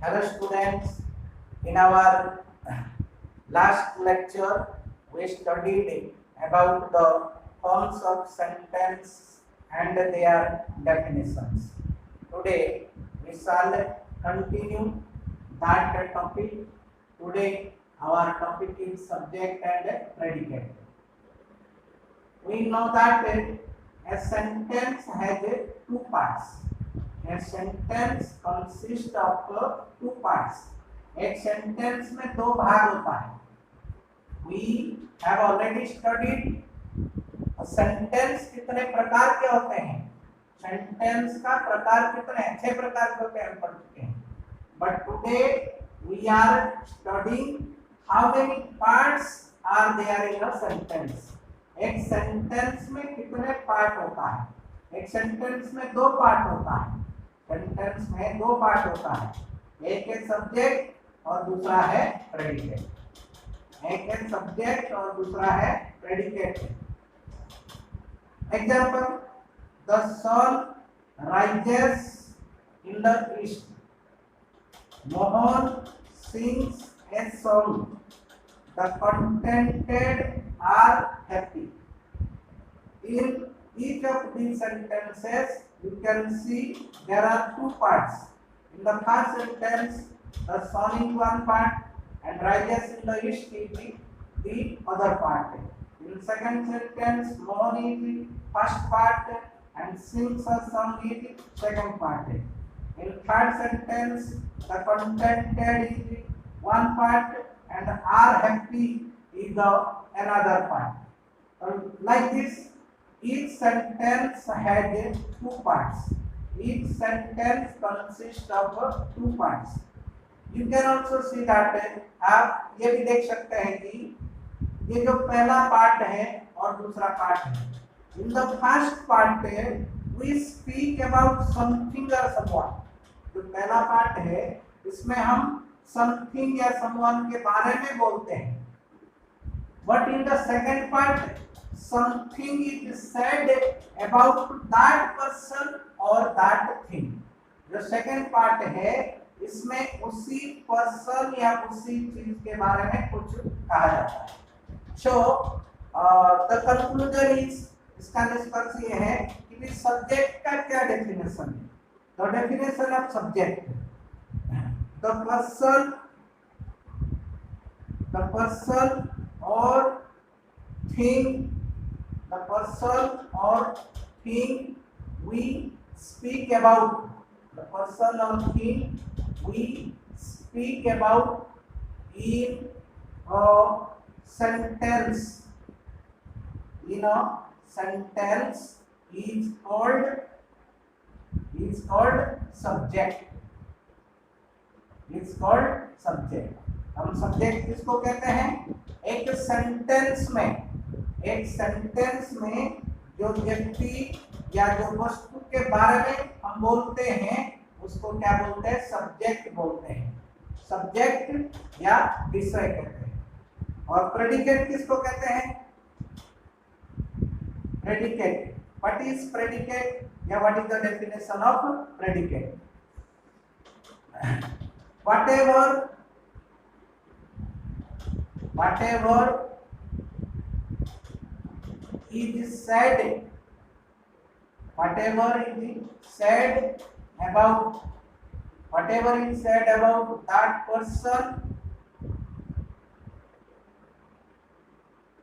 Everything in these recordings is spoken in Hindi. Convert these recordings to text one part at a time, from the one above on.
Hello students, in our last lecture we studied about the forms of sentence and their definitions. Today we shall continue that topic. Today our topic is subject and predicate. We know that a sentence has two parts. A sentence consists of two parts. एक सेंटेंस में दो भाग होता है. We have already studied sentence कितने प्रकार के होते हैं. सेंटेंस का प्रकार कितने 6 प्रकार के होते हैं हम पढ़ चुके हैं. But today we are studying how many parts are there in a sentence. एक सेंटेंस में कितने पार्ट होता है. एक सेंटेंस में दो पार्ट होता है. सेंटेंस में दो पार्ट होता है. एक है सब्जेक्ट और दूसरा है प्रेडिकेट. एक है सब्जेक्ट और दूसरा है predicate. Example, the sun rises in the east. Mohan sings a song. The contented are happy. In each of these sentences you can see there are two parts. In the first sentence the sun is one part and rises in the east is the other part. In second sentence Mohan is the first part and sings a song is the second part. In third sentence the contented is the one part and are happy is the another part. Like this, each sentence has two parts. Each sentence consists of two parts. You can also see that आप ये भी देख सकते हैं कि ये जो पहला पार्ट है और दूसरा पार्ट है. In the first part we speak about something or someone. जो पहला पार्ट है इसमें हम something या someone के बारे में बोलते हैं. But in the second part, something is said about that person or that thing. जो second part है, इसमें उसी person या उसी चीज के बारे में कुछ कहा जाता है. So, the conclusion is, इसका निष्कर्ष ये है कि subject का क्या definition है. The definition of subject, the person or thing, the person or thing we speak about. The person or thing we speak about in a sentence. In a sentence is called subject. It's called subject. हम सब्जेक्ट किसको कहते हैं. एक सेंटेंस में जो व्यक्ति या जो वस्तु के बारे में हम बोलते हैं उसको क्या बोलते हैं. सब्जेक्ट बोलते हैं. सब्जेक्ट या विषय कहते हैं. और प्रेडिकेट किसको कहते हैं. प्रेडिकेट. व्हाट इज प्रेडिकेट या what is the definition of predicate. whatever is said about that person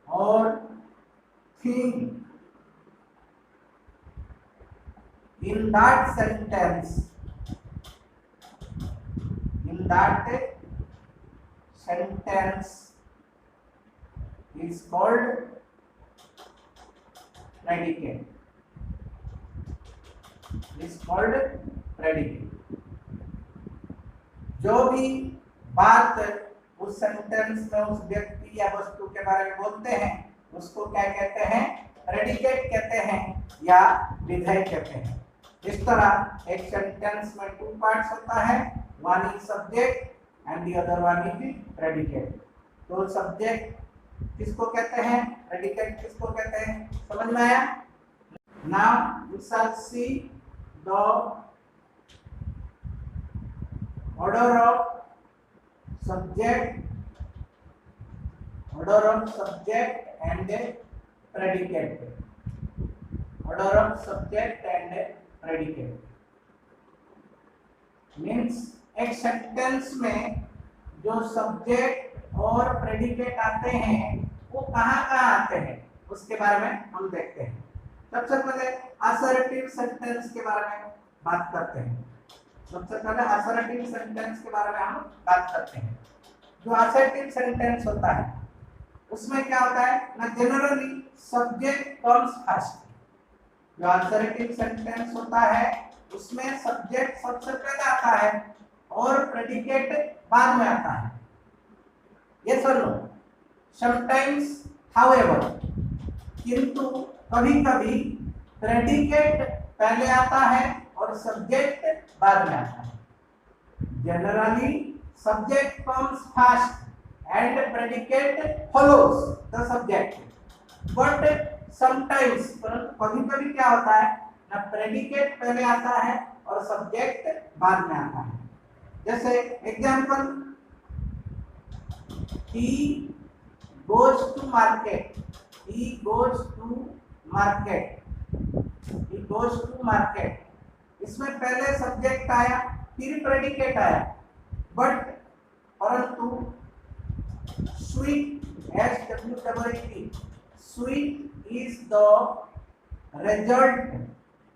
or thing in that sentence is called predicate. जो भी बात उस सेंटेंस में उस व्यक्ति या वस्तु के बारे में बोलते हैं उसको क्या कहते हैं. प्रेडिकेट कहते हैं या विधेय कहते हैं. इस तरह एक सेंटेंस में टू पार्ट्स होता है. One is subject and the other one is predicate. तो सब्जेक्ट किसको कहते हैं, प्रेडिकेट किसको कहते हैं, समझ में आया. Now we shall see the order of subject and predicate, order of subject and predicate means एक सेंटेंस में जो सब्जेक्ट और प्रेडिकेट आते हैं वो कहाँ कहाँ आते हैं उसके बारे में हम देखते हैं। सबसे पहले असर्टिव सेंटेंस के बारे में बात करते हैं। सबसे पहले असर्टिव सेंटेंस के बारे में हम बात करते हैं। जो असर्टिव सेंटेंस होता है उसमें क्या होता है ना, जनरली सब्जेक्ट कम्स फर्स्ट। जो असर्टिव सेंटेंस होता है उसमें सब्जेक्ट सबसे पहले आता है और प्रेडिकेट बाद में आता है। यस और नो? समटाइम्स हाउएवर, किंतु कभी-कभी प्रेडिकेट पहले आता है और सब्जेक्ट बाद में आता है। Generally subject comes first and predicate follows the subject, but sometimes, परंतु कभी-कभी क्या होता है ना, प्रेडिकेट पहले आता है और सब्जेक्ट बाद में आता है। जैसे example, he goes to market, he goes to market, इसमें पहले सब्जेक्ट आया फिर प्रेडिकेट आया, बट परंतु sweet, SWEET, sweet is the result,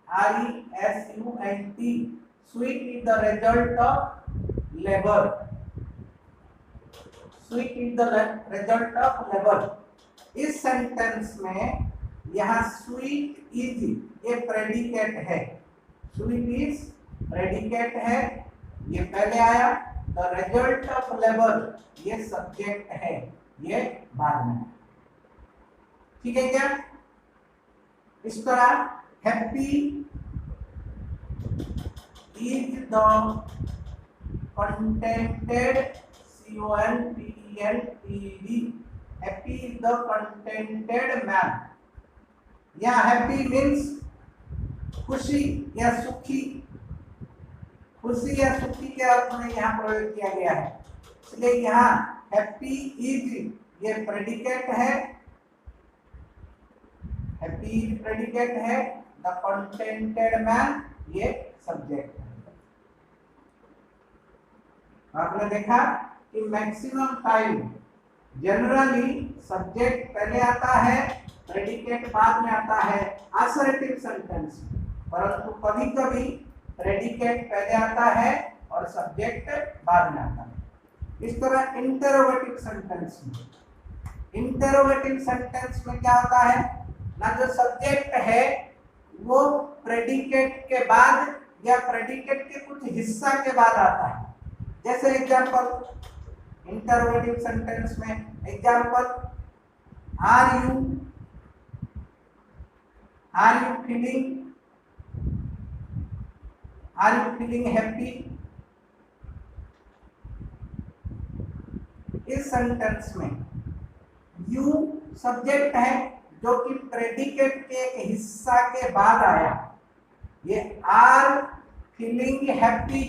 RESULT, sweet is the result of labor, sweet is the result of labor। इस सेंटेंस में यहाँ स्वीट इज ये प्रेडिकेट है, स्वीट इज प्रेडिकेट है, ये पहले आया। द रिजल्ट ऑफ लेबर ये सब्जेक्ट है, ये बाद में। ठीक है क्या? इस तरह happy is the contented, CONTENTED, happy is the contented man. यहाँ हैप्पी मीन्स खुशी या सुखी, खुशी या सुखी के अर्थ में यहाँ प्रयोग किया गया है, इसलिए यहाँ हैप्पी इज ये प्रेडिकेट है, हैप्पी इज प्रेडिकेट है, द कंटेंटेड मैन ये सब्जेक्ट है। आपने देखा कि मैक्सिमम टाइम जनरली सब्जेक्ट पहले आता है, प्रेडिकेट बाद में आता है असर्टिव सेंटेंस, परंतु कभी कभी प्रेडिकेट पहले आता है और सब्जेक्ट बाद में आता है। इस तरह इंटरोगेटिव सेंटेंस में क्या होता है ना, जो सब्जेक्ट है वो प्रेडिकेट के बाद या प्रेडिकेट के कुछ हिस्सा के बाद आता है। जैसे एग्जांपल, इंटरोगेटिव सेंटेंस में example, are you feeling happy. इस सेंटेंस में यू सब्जेक्ट है जो कि प्रेडिकेट के एक हिस्सा के बाद आया। ये आर फीलिंग हैप्पी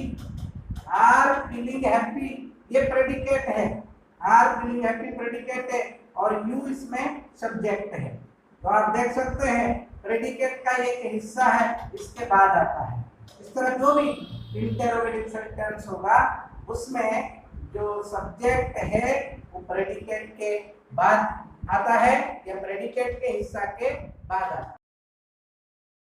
ये प्रेडिकेट है, आर फीलिंग हैप्पी प्रेडिकेट है और यू इसमें सब्जेक्ट है। तो आप देख सकते हैं प्रेडिकेट का एक हिस्सा है, इसके बाद आता है। इस तरह जो भी इंटरोगेटिव सेंटेंस होगा उसमें जो सब्जेक्ट है वो प्रेडिकेट के बाद आता है या प्रेडिकेट के हिस्सा के बाद आता है।